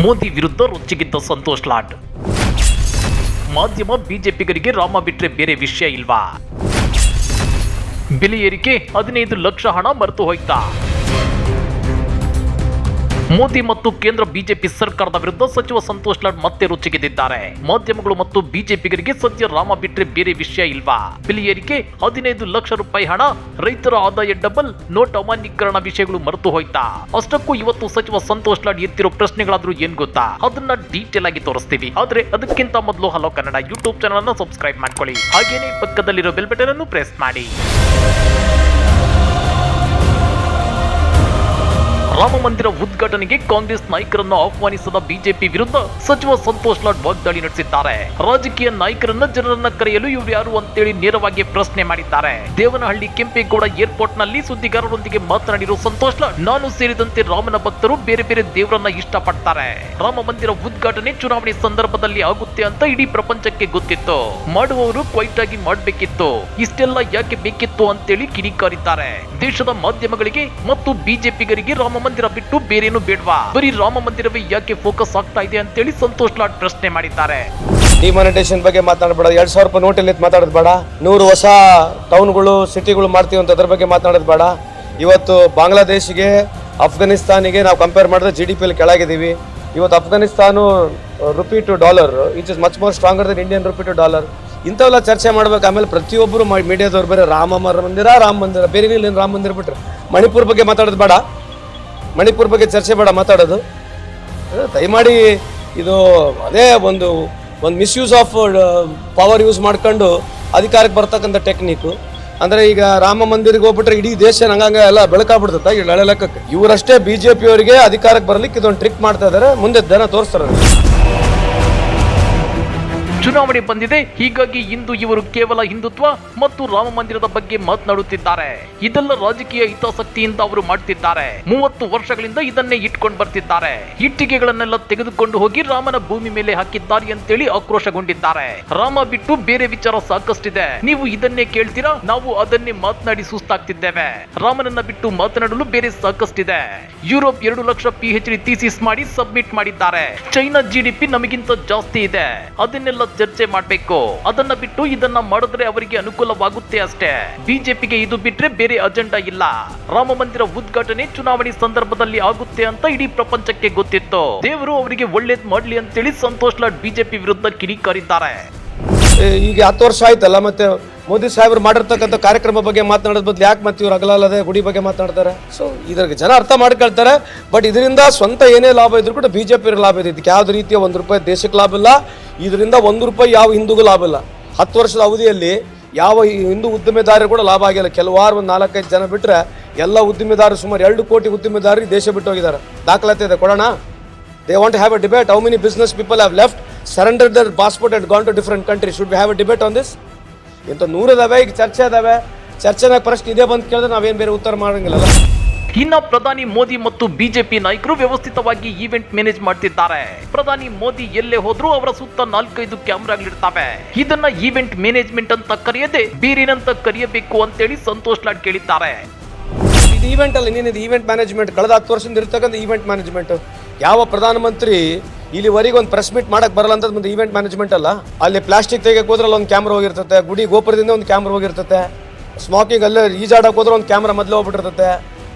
ಮೋದಿ ವಿರುದ್ಧ ರೊಚ್ಚಿಗಿದ್ದ ಸಂತೋಷ್ ಲಾಡ್. ಮಾಧ್ಯಮ ಬಿಜೆಪಿಗರಿಗೆ ರಾಮ ಬಿಟ್ರೆ ಬೇರೆ ವಿಷಯ ಇಲ್ವಾ? ಬೆಲೆ ಏರಿಕೆ 15 ಲಕ್ಷ ಹಣ ಮರೆತು ಹೋಯ್ತಾ? ಮೋದಿ ಮತ್ತು ಕೇಂದ್ರ ಬಿಜೆಪಿ ಸರ್ಕಾರದ ವಿರುದ್ಧ ಸಚಿವ ಸಂತೋಷ್ ಲಾಡ್ ಮತ್ತೆ ರೊಚ್ಚಿಗೆದ್ದಿದ್ದಾರೆ. ಮಾಧ್ಯಮಗಳು ಮತ್ತು ಬಿಜೆಪಿಗರಿಗೆ ಸದ್ಯ ರಾಮ ಬಿಟ್ರೆ ಬೇರೆ ವಿಷಯ ಇಲ್ವಾ? ಬೆಲೆ ಏರಿಕೆ 15 ಲಕ್ಷ ರೂಪಾಯಿ ಹಣ, ರೈತರ ಆದಾಯ ಡಬಲ್, ನೋಟ್ ಅಮಾನ್ಯೀಕರಣ ವಿಷಯಗಳು ಮರೆತು ಹೋಯ್ತಾ? ಅಷ್ಟಕ್ಕೂ ಇವತ್ತು ಸಚಿವ ಸಂತೋಷ್ ಲಾಡ್ ಎತ್ತಿರೋ ಪ್ರಶ್ನೆಗಳಾದ್ರೂ ಏನ್ ಗೊತ್ತಾ? ಅದನ್ನ ಡೀಟೇಲ್ ಆಗಿ ತೋರಿಸ್ತೀವಿ. ಆದ್ರೆ ಅದಕ್ಕಿಂತ ಮೊದಲು ಹಲೋ ಕನ್ನಡ ಯೂಟ್ಯೂಬ್ ಚಾನಲ್ ಅನ್ನು ಸಬ್ಸ್ಕ್ರೈಬ್ ಮಾಡ್ಕೊಳ್ಳಿ. ಹಾಗೇನೆ ಪಕ್ಕದಲ್ಲಿರೋ ಬೆಲ್ ಬಟನ್ ಅನ್ನು ಪ್ರೆಸ್ ಮಾಡಿ. ರಾಮ ಮಂದಿರ ಉದ್ಘಾಟನೆಗೆ ಕಾಂಗ್ರೆಸ್ ನಾಯಕರನ್ನು ಆಹ್ವಾನಿಸದ ಬಿಜೆಪಿ ವಿರುದ್ಧ ಸಚಿವ ಸಂತೋಷ್ ಲಾಡ್ ವಾಗ್ದಾಳಿ ನಡೆಸಿದ್ದಾರೆ. ರಾಜಕೀಯ ನಾಯಕರನ್ನ ಜನರನ್ನ ಕರೆಯಲು ಇವ್ರು ಯಾರು ಅಂತೇಳಿ ನೇರವಾಗಿ ಪ್ರಶ್ನೆ ಮಾಡಿದ್ದಾರೆ. ದೇವನಹಳ್ಳಿ ಕೆಂಪೇಗೌಡ ಏರ್ಪೋರ್ಟ್ ನಲ್ಲಿ ಸುದ್ದಿಗಾರರೊಂದಿಗೆ ಮಾತನಾಡಿರುವ ಸಂತೋಷ್ ಲಾಡ್, ನಾನು ಸೇರಿದಂತೆ ರಾಮನ ಭಕ್ತರು ಬೇರೆ ಬೇರೆ ದೇವರನ್ನ ಇಷ್ಟಪಡ್ತಾರೆ. ರಾಮ ಮಂದಿರ ಉದ್ಘಾಟನೆ ಚುನಾವಣೆ ಸಂದರ್ಭದಲ್ಲಿ ಆಗುತ್ತೆ ಅಂತ ಇಡೀ ಪ್ರಪಂಚಕ್ಕೆ ಗೊತ್ತಿತ್ತು. ಮಾಡುವವರು ಕ್ವೈಟ್ ಆಗಿ ಮಾಡಬೇಕಿತ್ತು. ಇಷ್ಟೆಲ್ಲ ಯಾಕೆ ಬೇಕಿತ್ತು ಅಂತೇಳಿ ಕಿಡಿಕಾರಿದ್ದಾರೆ. ದೇಶದ ಮಾಧ್ಯಮಗಳಿಗೆ ಮತ್ತು ಬಿಜೆಪಿಗರಿಗೆ ರಾಮ ಮಂದಿರ ಬಿಟ್ಟು ಬೇರೇನು ಬೇಡವಾ? ಬರೀ ರಾಮ ಮಂದಿರವೇ ಯಾಕೆ ಫೋಕಸ್ ಆಗ್ತಾ ಇದೆ ಅಂತೇಳಿ ಸಂತೋಷ್ ಲಾಡ್ ಪ್ರಶ್ನೆ ಮಾಡಿದ್ದಾರೆ. ಡಿಮಾನಿಟೇಷನ್ ಬಗ್ಗೆ ಮಾತಾಡಬೇಡ, 2000 ರೂಪಾಯಿ ನೋಟಲ್ಲಿ ಮಾತಾಡೋದು ಬೇಡ, 100 ಹೊಸ ಟೌನ್ಗಳು ಸಿಟಿಗಳು ಮಾಡ್ತೀವಿ ಅಂತ ಅದ್ರ ಬಗ್ಗೆ ಮಾತಾಡೋದು ಬೇಡ. ಇವತ್ತು ಬಾಂಗ್ಲಾದೇಶಿಗೆ ಅಫ್ಘಾನಿಸ್ತಾನಿಗೆ ನಾವು ಕಂಪೇರ್ ಮಾಡಿದ್ರೆ GDP ಕೆಳಗಿದ್ದೀವಿ. ಇವತ್ತು Afghanistan rupee to dollar it is much more stronger than Indian rupee to dollar. ಇಂಥವೆಲ್ಲ ಚರ್ಚೆ ಮಾಡ್ಬೇಕು. ಆಮೇಲೆ ಪ್ರತಿಯೊಬ್ಬರು ಮೀಡಿಯಾದವ್ರು ಬೇರೆ ರಾಮ ಮಂದಿರ ಬೇರೆ ಇಲ್ಲ, ರಾಮ ಮಂದಿರ ಬಿಟ್ರೆ ಮಣಿಪುರ್ ಬಗ್ಗೆ ಮಾತಾಡೋದು ಬೇಡ, ಮಣಿಪುರ್ ಬಗ್ಗೆ ಚರ್ಚೆ ಬೇಡ ಮಾತಾಡೋದು. ದಯಮಾಡಿ ಇದು ಅದೇ ಒಂದು ಮಿಸ್ಯೂಸ್ ಆಫ್ ಪವರ್ ಯೂಸ್ ಮಾಡ್ಕೊಂಡು ಅಧಿಕಾರಕ್ಕೆ ಬರ್ತಕ್ಕಂಥ ಟೆಕ್ನಿಕ್ಕು. ಅಂದರೆ ಈಗ ರಾಮ ಮಂದಿರಿಗೆ ಹೋಗ್ಬಿಟ್ರೆ ಇಡೀ ದೇಶ ಹಂಗಂಗೆ ಎಲ್ಲ ಬೆಳಕಾಗ್ಬಿಡ್ತದೆ ಈ ಹಳೆ ಲೆಕ್ಕಕ್ಕೆ. ಇವರಷ್ಟೇ BJP ಅವರಿಗೆ ಅಧಿಕಾರಕ್ಕೆ ಬರಲಿಕ್ಕೆ ಇದೊಂದು ಟ್ರಿಕ್ ಮಾಡ್ತಾ ಇದ್ದಾರೆ, ಮುಂದೆ ಜನ ತೋರಿಸ್ತಾರೆ. ಚುನಾವಣೆ ಬಂದಿದೆ, ಹೀಗಾಗಿ ಇಂದು ಇವರು ಕೇವಲ ಹಿಂದುತ್ವ ಮತ್ತು ರಾಮ ಮಂದಿರದ ಬಗ್ಗೆ ಮಾತನಾಡುತ್ತಿದ್ದಾರೆ. ಇದೆಲ್ಲ ರಾಜಕೀಯ ಹಿತಾಸಕ್ತಿಯಿಂದ ಅವರು ಮಾಡ್ತಿದ್ದಾರೆ. 30 ವರ್ಷಗಳಿಂದ ಇದನ್ನೇ ಇಟ್ಕೊಂಡು ಬರ್ತಿದ್ದಾರೆ. ಇಟ್ಟಿಗೆಗಳನ್ನೆಲ್ಲ ತೆಗೆದುಕೊಂಡು ಹೋಗಿ ರಾಮನ ಭೂಮಿ ಮೇಲೆ ಹಾಕಿದ್ದಾರೆ ಅಂತೇಳಿ ಆಕ್ರೋಶಗೊಂಡಿದ್ದಾರೆ. ರಾಮ ಬಿಟ್ಟು ಬೇರೆ ವಿಚಾರ ಸಾಕಷ್ಟಿದೆ, ನೀವು ಇದನ್ನೇ ಕೇಳ್ತೀರಾ, ನಾವು ಅದನ್ನೇ ಮಾತನಾಡಿ ಸುಸ್ತಾಗ್ತಿದ್ದೇವೆ. ರಾಮನನ್ನ ಬಿಟ್ಟು ಮಾತನಾಡಲು ಬೇರೆ ಸಾಕಷ್ಟಿದೆ. ಯುರೋಪ್ 2 ಲಕ್ಷ PhD ಥೀಸಿಸ್ ಮಾಡಿ ಸಬ್ಮಿಟ್ ಮಾಡಿದ್ದಾರೆ. ಚೈನಾ GDP ನಮಗಿಂತ ಜಾಸ್ತಿ ಇದೆ, ಅದನ್ನೆಲ್ಲ ಚರ್ಚೆ ಮಾಡಬೇಕು. ಅದನ್ನ ಬಿಟ್ಟು ಇದನ್ನ ಮಾಡಿದ್ರೆ ಅವರಿಗೆ ಅನುಕೂಲವಾಗುತ್ತೆ ಅಷ್ಟೇ. ಬಿಜೆಪಿಗೆ ಇದು ಬಿಟ್ರೆ ಬೇರೆ ಅಜೆಂಡಾ ಇಲ್ಲ. ರಾಮ ಮಂದಿರ ಉದ್ಘಾಟನೆ ಚುನಾವಣೆ ಸಂದರ್ಭದಲ್ಲಿ ಆಗುತ್ತೆ ಅಂತ ಇಡೀ ಪ್ರಪಂಚಕ್ಕೆ ಗೊತ್ತಿತ್ತು. ದೇವರು ಅವರಿಗೆ ಒಳ್ಳೇದ್ ಮಾಡ್ಲಿ ಅಂತೇಳಿ ಸಂತೋಷ್ ಲಾಡ್ ಬಿಜೆಪಿ ವಿರುದ್ಧ ಕಿಡಿಕಾರಿದ್ದಾರೆ. ಈಗ 10 ವರ್ಷ ಆಯ್ತಲ್ಲ, ಮತ್ತೆ ಮೋದಿ ಸಾಹೇಬರು ಮಾಡಿರ್ತಕ್ಕಂಥ ಕಾರ್ಯಕ್ರಮ ಬಗ್ಗೆ ಮಾತನಾಡೋದ್ ಬದಲು ಯಾಕೆ ಮತ್ತೆ ಇವ್ರು ಅಗಲಲ್ಲದೆ ಗುಡಿ ಬಗ್ಗೆ ಮಾತನಾಡ್ತಾರೆ? ಸೊ ಇದ್ರಿಗೆ ಜನ ಅರ್ಥ ಮಾಡ್ಕೊಳ್ತಾರೆ. ಬಟ್ ಇದರಿಂದ ಸ್ವಂತ ಏನೇ ಲಾಭ ಇದ್ರು ಕೂಡ BJP ಲಾಭ ಇದೆ. ಇದಕ್ಕೆ ಯಾವ್ದು ರೀತಿಯ ₹1 ದೇಶಕ್ಕೆ ಲಾಭ ಇಲ್ಲ. ಇದರಿಂದ ₹1 ಯಾವ ಹಿಂದೂಗೂ ಲಾಭ ಇಲ್ಲ. 10 ವರ್ಷದ ಅವಧಿಯಲ್ಲಿ ಯಾವ ಹಿಂದೂ ಉದ್ದಿಮೆದಾರರು ಕೂಡ ಲಾಭ ಆಗಿಲ್ಲ. ಕೆಲವಾರು 4-5 ಜನ ಬಿಟ್ಟರೆ ಎಲ್ಲ ಉದ್ದಿಮೆದಾರರು, ಸುಮಾರು 2 ಕೋಟಿ ಉದ್ದಿಮೆದಾರರು ದೇಶ ಬಿಟ್ಟು ಹೋಗಿದ್ದಾರೆ. ದಾಖಲಾತಿ ಇದೆ, ಕೊಡೋಣ. They want to have a debate. How many business people have left, surrendered their passport and gone to different countries? Should we have a debate on this? ಇಂಥ 100 ಇದಾವೆ, ಈಗ ಚರ್ಚೆ ಇದಾವೆ. ಚರ್ಚೆನಾಗ ಪ್ರಶ್ನೆ ಇದೇ ಬಂದು ಕೇಳಿದ್ರೆ ನಾವೇನು ಬೇರೆ ಉತ್ತರ ಮಾಡಂಗಿಲ್ಲ. ಇನ್ನ ಪ್ರಧಾನಿ ಮೋದಿ ಮತ್ತು ಬಿಜೆಪಿ ನಾಯಕರು ವ್ಯವಸ್ಥಿತವಾಗಿ ಈವೆಂಟ್ ಮ್ಯಾನೇಜ್ ಮಾಡ್ತಿದ್ದಾರೆ. ಪ್ರಧಾನಿ ಮೋದಿ ಎಲ್ಲೇ ಹೋದ್ರೂ ಅವರ ಸುತ್ತ 4-5 ಕ್ಯಾಮೆರಾಗಳಿರ್ತವೆ. ಇದನ್ನ ಈವೆಂಟ್ ಮ್ಯಾನೇಜ್ಮೆಂಟ್ ಅಂತ ಕರೆಯದೆ ಬೇರೇನಂತ ಕರೆಯಬೇಕು ಅಂತೇಳಿ ಸಂತೋಷ್ ಲಾಡ್ ಕೇಳಿದ್ದಾರೆ. ಇದು ಈವೆಂಟ್ ಅಲ್ಲ, ಇನ್ನೇನಿದೆ ಈವೆಂಟ್ ಮ್ಯಾನೇಜ್ಮೆಂಟ್. ಕಳೆದ 10 ವರ್ಷದಿಂದ ಇರ್ತಕ್ಕಂಥ ಈವೆಂಟ್ ಮ್ಯಾನೇಜ್ಮೆಂಟ್. ಯಾವ ಪ್ರಧಾನಮಂತ್ರಿ ಇಲ್ಲಿವರೆಗೆ ಒಂದು ಪ್ರೆಸ್ ಮೀಟ್ ಮಾಡಕ್ಕೆ ಬರಲ್ಲ ಅಂತ ಮುಂದೆ ಈವೆಂಟ್ ಮ್ಯಾನೇಜ್ಮೆಂಟ್ ಅಲ್ಲ. ಅಲ್ಲಿ ಪ್ಲಾಸ್ಟಿಕ್ ತೆಗೆಯಕ್ಕೆ ಹೋದ್ರೆ ಒಂದು ಕ್ಯಾಮ್ರಾ ಹೋಗಿರ್ತದೆ, ಗುಡಿ ಗೋಪುರದಿಂದ ಒಂದು ಕ್ಯಾಮ್ರಾ ಹೋಗಿರ್ತದೆ, ಸ್ಮಾಕಿಂಗ್ ಅಲ್ಲೇ ಈಜಾಡಕ್ಕೆ ಹೋದ್ರೆ ಒಂದು ಕ್ಯಾಮ್ರಾ ಮೊದಲು ಹೋಗ್ಬಿಟ್ಟಿರ್ತದೆ,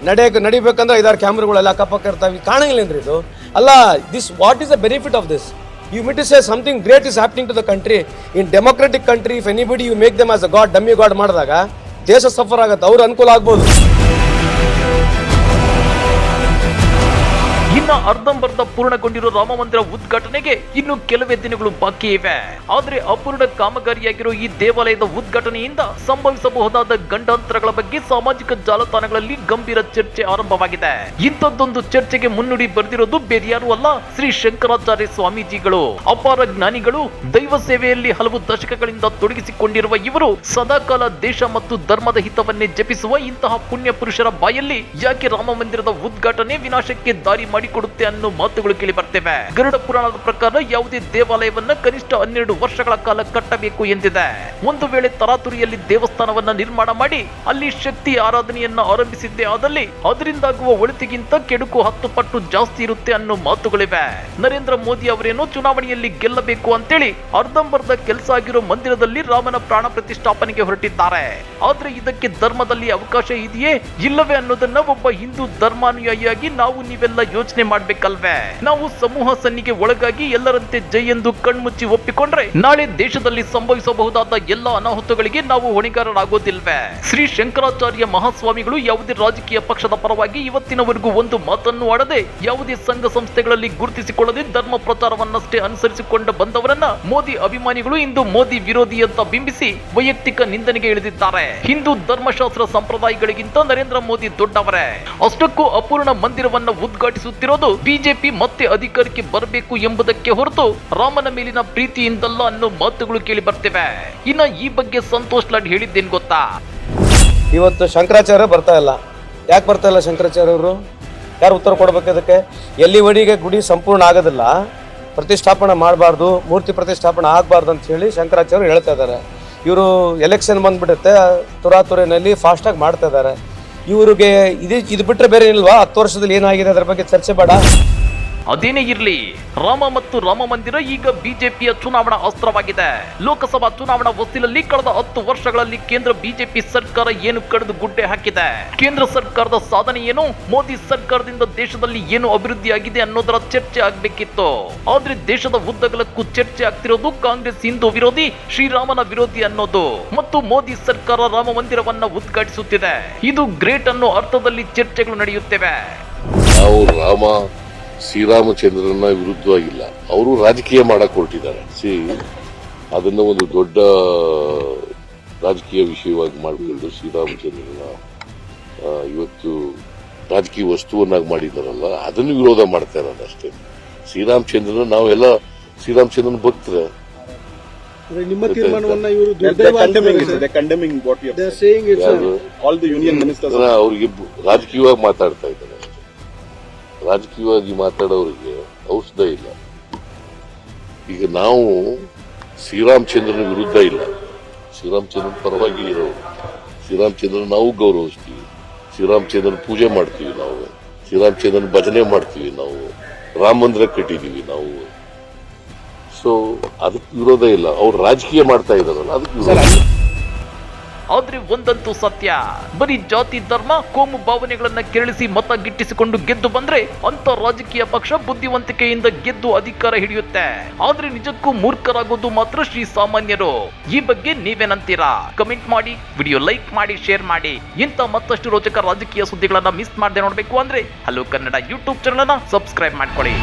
ನಡಿಬೇಕಂದ್ರೆ 5-6 ಕ್ಯಾಮ್ರಾಗಳೆಲ್ಲ ಅಕ್ಕಪಕ್ಕ ಇರ್ತಾವೆ. ಕಾಣಂಗಿಲ್ಲ ಅಂದ್ರೆ ಇದು ಅಲ್ಲ. This what is the benefit of this? You mean to say something great is happening to the country. In democratic country, if anybody you make them as a god, dummy god ಮಾಡಿದಾಗ ದೇಶ suffer ಆಗುತ್ತೆ, ಅವ್ರು ಅನುಕೂಲ ಆಗ್ಬೋದು. ಇನ್ನ ಅರ್ಧಂಬರ್ಧ ಪೂರ್ಣಗೊಂಡಿರೋ ರಾಮ ಮಂದಿರ ಉದ್ಘಾಟನೆಗೆ ಇನ್ನು ಕೆಲವೇ ದಿನಗಳು ಬಾಕಿ ಇವೆ. ಆದ್ರೆ ಅಪೂರ್ಣ ಕಾಮಗಾರಿಯಾಗಿರೋ ಈ ದೇವಾಲಯದ ಉದ್ಘಾಟನೆಯಿಂದ ಸಂಭವಿಸಬಹುದಾದ ಗಂಡಾಂತರಗಳ ಬಗ್ಗೆ ಸಾಮಾಜಿಕ ಜಾಲತಾಣಗಳಲ್ಲಿ ಗಂಭೀರ ಚರ್ಚೆ ಆರಂಭವಾಗಿದೆ. ಇಂಥದ್ದೊಂದು ಚರ್ಚೆಗೆ ಮುನ್ನುಡಿ ಬರೆದಿರೋದು ಬೇರ್ಯಾರು ಅಲ್ಲ, ಶ್ರೀ ಶಂಕರಾಚಾರ್ಯ ಸ್ವಾಮೀಜಿಗಳು. ಅಪಾರ ಜ್ಞಾನಿಗಳು, ದೈವ ದೈವ ಸೇವೆಯಲ್ಲಿ ಹಲವು ದಶಕಗಳಿಂದ ತೊಡಗಿಸಿಕೊಂಡಿರುವ ಇವರು ಸದಾಕಾಲ ದೇಶ ಮತ್ತು ಧರ್ಮದ ಹಿತವನ್ನೇ ಜಪಿಸುವ ಇಂತಹ ಪುಣ್ಯ ಪುರುಷರ ಬಾಯಲ್ಲಿ ಯಾಕೆ ರಾಮ ಮಂದಿರದ ಉದ್ಘಾಟನೆ ವಿನಾಶಕ್ಕೆ ದಾರಿ ಮಾಡಿಕೊಡುತ್ತೆ ಅನ್ನೋ ಮಾತುಗಳು ಕೇಳಿ ಬರ್ತವೆ. ಗರುಡ ಪುರಾಣದ ಪ್ರಕಾರ ಯಾವುದೇ ದೇವಾಲಯವನ್ನ ಕನಿಷ್ಠ 12 ವರ್ಷಗಳ ಕಾಲ ಕಟ್ಟಬೇಕು ಎಂದಿದೆ. ಒಂದು ವೇಳೆ ತರಾತುರಿಯಲ್ಲಿ ದೇವಸ್ಥಾನವನ್ನ ನಿರ್ಮಾಣ ಮಾಡಿ ಅಲ್ಲಿ ಶಕ್ತಿ ಆರಾಧನೆಯನ್ನ ಆರಂಭಿಸಿದ್ದೇ ಆದಲ್ಲಿ ಅದರಿಂದಾಗುವ ಒಳಿತಿಗಿಂತ ಕೆಡುಕು 10 ಪಟ್ಟು ಜಾಸ್ತಿ ಇರುತ್ತೆ ಅನ್ನೋ ಮಾತುಗಳಿವೆ. ನರೇಂದ್ರ ಮೋದಿ ಅವರೇನೋ ಚುನಾವಣೆಯಲ್ಲಿ ಗೆಲ್ಲಬೇಕು ಅಂತೇಳಿ ಅರ್ಧಂಬರ್ಧ ಕೆಲಸ ಆಗಿರೋ ಮಂದಿರದಲ್ಲಿ ರಾಮನ ಪ್ರಾಣ ಪ್ರತಿಷ್ಠಾಪನೆಗೆ ಹೊರಟಿದ್ದಾರೆ. ಆದ್ರೆ ಇದಕ್ಕೆ ಧರ್ಮದಲ್ಲಿ ಅವಕಾಶ ಇದೆಯೇ ಇಲ್ಲವೇ ಅನ್ನೋದನ್ನ ಒಬ್ಬ ಹಿಂದೂ ಧರ್ಮಾನುಯಾಯಿಯಾಗಿ ನಾವು ನೀವೆಲ್ಲ ಯೋಚನೆ ಮಾಡ್ಬೇಕಲ್ವೇ? ನಾವು ಸಮೂಹ ಸನ್ನಿಗೆ ಒಳಗಾಗಿ ಎಲ್ಲರಂತೆ ಜೈ ಎಂದು ಕಣ್ಮುಚ್ಚಿ ಒಪ್ಪಿಕೊಂಡ್ರೆ ನಾಳೆ ದೇಶದಲ್ಲಿ ಸಂಭವಿಸಬಹುದಾದ ಎಲ್ಲ ಅನಾಹುತಗಳಿಗೆ ನಾವು ಹೊಣೆಗಾರರಾಗೋದಿಲ್ವೇ? ಶ್ರೀ ಶಂಕರಾಚಾರ್ಯ ಮಹಾಸ್ವಾಮಿಗಳು ಯಾವುದೇ ರಾಜಕೀಯ ಪಕ್ಷದ ಪರವಾಗಿ ಇವತ್ತಿನವರೆಗೂ ಒಂದು ಮಾತನ್ನು ಆಡದೆ ಯಾವುದೇ ಸಂಘ ಸಂಸ್ಥೆಗಳಲ್ಲಿ ಗುರುತಿಸಿಕೊಳ್ಳದೆ ಧರ್ಮ ಪ್ರಚಾರವನ್ನಷ್ಟೇ ಅನುಸರಿಸಿಕೊಂಡು ಬಂದವರನ್ನ ಮೋದಿ ಅಭಿಮಾನಿಗಳು ಇಂದು ಮೋದಿ ವಿರೋಧಿ ಅಂತ ಬಿಂಬಿಸಿ ವೈಯಕ್ತಿಕ ನಿಂದನೆಗೆ ಇಳಿದಿದ್ದಾರೆ. ಹಿಂದೂ ಧರ್ಮಶಾಸ್ತ್ರ ಸಂಪ್ರದಾಯಗಳಿಗಿಂತ ನರೇಂದ್ರ ಮೋದಿ ದೊಡ್ಡವರೇ. ಅಷ್ಟಕ್ಕೂ ಅಪೂರ್ಣ ಮಂದಿರವನ್ನ ಉದ್ಘಾಟಿಸುತ್ತಿರೋದು ಬಿಜೆಪಿ ಮತ್ತೆ ಅಧಿಕಾರಕ್ಕೆ ಬರಬೇಕು ಎಂಬುದಕ್ಕೆ ಹೊರತು ರಾಮನ ಮೇಲಿನ ಪ್ರೀತಿಯಿಂದಲ್ಲ ಅನ್ನೋ ಮಾತುಗಳು ಕೇಳಿ ಬರ್ತಿವೆ. ಇನ್ನ ಈ ಬಗ್ಗೆ ಸಂತೋಷ್ ಲಾಡ್ ಹೇಳಿದ್ದೇನು ಗೊತ್ತಾ? ಇವತ್ತು ಶಂಕರಾಚಾರ್ಯ ಬರ್ತಾ ಇಲ್ಲ. ಯಾಕೆ ಬರ್ತಾ ಇಲ್ಲ ಶಂಕರಾಚಾರ್ಯ ಅವರು? ಯಾರು ಉತ್ತರ ಕೊಡ್ಬೇಕು ಅದಕ್ಕೆ? ಎಲ್ಲಿವರೆಗೆ ಗುಡಿ ಸಂಪೂರ್ಣ ಆಗೋದಿಲ್ಲ, ಪ್ರತಿಷ್ಠಾಪನೆ ಮಾಡಬಾರ್ದು, ಮೂರ್ತಿ ಪ್ರತಿಷ್ಠಾಪನೆ ಆಗಬಾರ್ದು ಅಂತ ಹೇಳಿ ಶಂಕರಾಚಾರ್ಯರು ಹೇಳ್ತಾ ಇದ್ದಾರೆ. ಇವರು ಎಲೆಕ್ಷನ್ ಬಂದ್ಬಿಡುತ್ತೆ, ತುರಾತುರಿನಲ್ಲಿ ಫಾಸ್ಟಾಗಿ ಮಾಡ್ತಾ ಇದ್ದಾರೆ. ಇವ್ರಿಗೆ ಇದು ಬಿಟ್ಟರೆ ಬೇರೆ ಇಲ್ವಾ? 10 ವರ್ಷದಲ್ಲಿ ಏನಾಗಿದೆ ಅದರ ಬಗ್ಗೆ ಚರ್ಚೆ ಬೇಡ? ಅದೇನೇ ಇರ್ಲಿ, ರಾಮ ಮತ್ತು ರಾಮ ಮಂದಿರ ಈಗ ಬಿಜೆಪಿಯ ಚುನಾವಣಾ ಅಸ್ತ್ರವಾಗಿದೆ. ಲೋಕಸಭಾ ಚುನಾವಣಾ ಹೊಸ್ತಿಲಲ್ಲಿ ಕಳೆದ 10 ವರ್ಷಗಳಲ್ಲಿ ಕೇಂದ್ರ ಬಿಜೆಪಿ ಸರ್ಕಾರ ಏನು ಕಡಿದು ಗುಡ್ಡೆ ಹಾಕಿದೆ, ಕೇಂದ್ರ ಸರ್ಕಾರದ ಸಾಧನೆ ಏನು, ಮೋದಿ ಸರ್ಕಾರದಿಂದ ದೇಶದಲ್ಲಿ ಏನು ಅಭಿವೃದ್ಧಿ ಆಗಿದೆ ಅನ್ನೋದರ ಚರ್ಚೆ ಆಗ್ಬೇಕಿತ್ತು. ಆದ್ರೆ ದೇಶದ ಉದ್ದಗಲಕ್ಕೂ ಚರ್ಚೆ ಆಗ್ತಿರೋದು ಕಾಂಗ್ರೆಸ್ ಹಿಂದೂ ವಿರೋಧಿ, ಶ್ರೀರಾಮನ ವಿರೋಧಿ ಅನ್ನೋದು. ಮತ್ತು ಮೋದಿ ಸರ್ಕಾರ ರಾಮ ಮಂದಿರವನ್ನ ಉದ್ಘಾಟಿಸುತ್ತಿದೆ. ಇದು ಗ್ರೇಟ್ ಅನ್ನೋ ಅರ್ಥದಲ್ಲಿ ಚರ್ಚೆಗಳು ನಡೆಯುತ್ತಿವೆ. ನಾವು ಶ್ರೀರಾಮಚಂದ್ರನ ವಿರುದ್ಧವಾಗಿಲ್ಲ, ಅವರು ರಾಜಕೀಯ ಮಾಡಕ್ ಹೊರಟಿದ್ದಾರೆ. ಅದನ್ನ ಒಂದು ದೊಡ್ಡ ರಾಜಕೀಯ ವಿಷಯವಾಗಿ ಮಾಡಿಕೊಂಡು ಶ್ರೀರಾಮಚಂದ್ರನ ಇವತ್ತು ರಾಜಕೀಯ ವಸ್ತುವನ್ನಾಗಿ ಮಾಡಿದಾರಲ್ಲ, ಅದನ್ನು ವಿರೋಧ ಮಾಡ್ತಾ ಇರೋದು ಅಷ್ಟೇ. ಶ್ರೀರಾಮಚಂದ್ರನ ನಾವೆಲ್ಲ ಶ್ರೀರಾಮಚಂದ್ರನ ಭಕ್ತರೆ. ನಿಮ್ಮ ತೀರ್ಮಾನವನ್ನ ಇವರು ಅವ್ರಿಗೆ ರಾಜಕೀಯವಾಗಿ ಮಾತಾಡ್ತಾ ಇದ್ದಾರೆ. ರಾಜಕೀಯವಾಗಿ ಮಾತಾಡೋರಿಗೆ ಔಷಧ ಇಲ್ಲ. ಈಗ ನಾವು ಶ್ರೀರಾಮಚಂದ್ರನ ವಿರುದ್ಧ ಇಲ್ಲ, ಶ್ರೀರಾಮಚಂದ್ರನ ಪರವಾಗಿ ಇರೋರು. ಶ್ರೀರಾಮಚಂದ್ರನ ನಾವು ಗೌರವಿಸ್ತೀವಿ, ಶ್ರೀರಾಮಚಂದ್ರನ ಪೂಜೆ ಮಾಡ್ತೀವಿ, ನಾವು ಶ್ರೀರಾಮಚಂದ್ರನ ಭಜನೆ ಮಾಡ್ತೀವಿ, ನಾವು ರಾಮ ಮಂದಿರ ಕಟ್ಟಿದೀವಿ ನಾವು. ಸೊ ಅದಕ್ಕೆ ವಿರೋಧ ಇಲ್ಲ. ಅವ್ರು ರಾಜಕೀಯ ಮಾಡ್ತಾ ಇದಾರಲ್ಲ, ಅದಕ್ಕೆ ವಿರೋಧ. ಆದ್ರೆ ಒಂದಂತೂ ಸತ್ಯ, ಬರೀ ಜಾತಿ ಧರ್ಮ ಕೋಮು ಭಾವನೆಗಳನ್ನ ಕೆರಳಿಸಿ ಮತ ಗಿಟ್ಟಿಸಿಕೊಂಡು ಗೆದ್ದು ಬಂದ್ರೆ ಅಂತ ರಾಜಕೀಯ ಪಕ್ಷ ಬುದ್ಧಿವಂತಿಕೆಯಿಂದ ಗೆದ್ದು ಅಧಿಕಾರ ಹಿಡಿಯುತ್ತೆ. ಆದ್ರೆ ನಿಜಕ್ಕೂ ಮೂರ್ಖರಾಗೋದು ಮಾತ್ರ ಶ್ರೀ ಸಾಮಾನ್ಯರು. ಈ ಬಗ್ಗೆ ನೀವೇನಂತೀರಾ? ಕಮೆಂಟ್ ಮಾಡಿ, ವಿಡಿಯೋ ಲೈಕ್ ಮಾಡಿ, ಶೇರ್ ಮಾಡಿ. ಇಂಥ ಮತ್ತಷ್ಟು ರೋಚಕ ರಾಜಕೀಯ ಸುದ್ದಿಗಳನ್ನ ಮಿಸ್ ಮಾಡದೆ ನೋಡ್ಬೇಕು ಅಂದ್ರೆ ಹಲೋ ಕನ್ನಡ ಯೂಟ್ಯೂಬ್ ಚಾನಲ್ ಅನ್ನ ಸಬ್ಸ್ಕ್ರೈಬ್ ಮಾಡ್ಕೊಳ್ಳಿ.